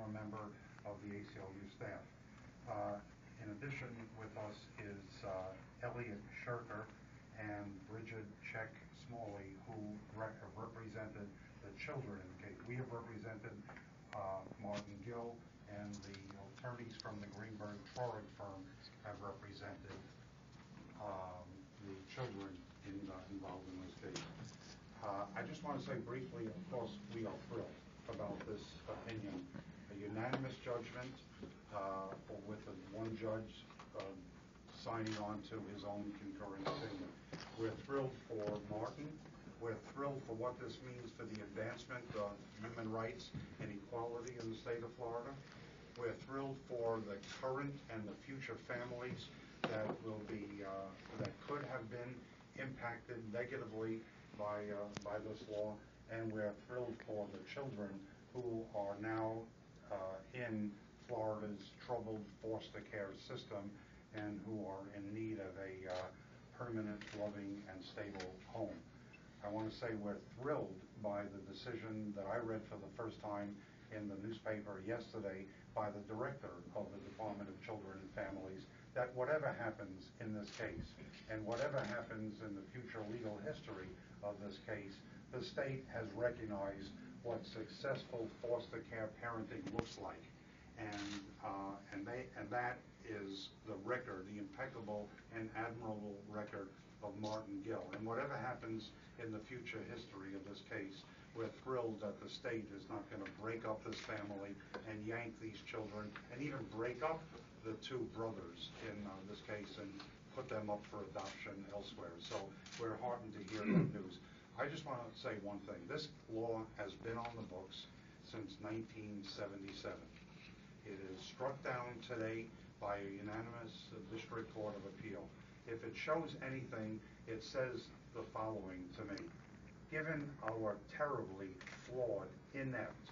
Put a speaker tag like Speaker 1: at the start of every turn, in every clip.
Speaker 1: a member of the ACLU staff. In addition with us is Elliot Shirker and Bridget Check-Smalley, who represented the children in the case. We have represented Martin Gill, and the attorneys from the Greenberg-Traurig firm have represented the children involved in this case. I just want to say briefly, of course, we are thrilled about this opinion. A unanimous judgment with one judge signing on to his own concurrent opinion. We're thrilled for Martin. We're thrilled for what this means for the advancement of human rights and equality in the state of Florida. We're thrilled for the current and the future families that will be that could have been impacted negatively by this law, and we're thrilled for the children who are now in Florida's troubled foster care system and who are in need of a permanent, loving, and stable home. I want to say we're thrilled by the decision that I read for the first time in the newspaper yesterday by the director of the Department of Children and Families, that whatever happens in this case and whatever happens in the future legal history of this case, the state has recognized what successful foster care parenting looks like, and that is the record, the impeccable and admirable record of Martin Gill. And whatever happens in the future history of this case, we're thrilled that the state is not going to break up this family and yank these children and even break up the two brothers in this case and put them up for adoption elsewhere. So we're heartened to hear that news. I just want to say one thing. This law has been on the books since 1977. It is struck down today by a unanimous District Court of Appeal. If it shows anything, it says the following to me. Given our terribly flawed, inept,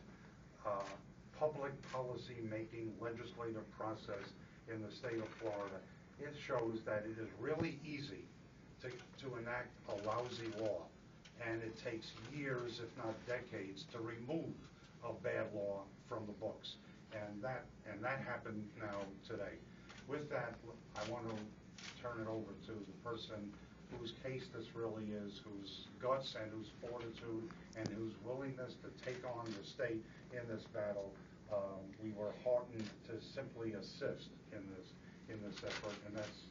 Speaker 1: public policy making legislative process in the state of Florida, it shows that it is really easy to enact a lousy law, and it takes years, if not decades, to remove a bad law from the books, and that happened now today. With that, I want to turn it over to the person whose case this really is, whose guts and whose fortitude and whose willingness to take on the state in this battle. We were heartened to simply assist in this effort, and that's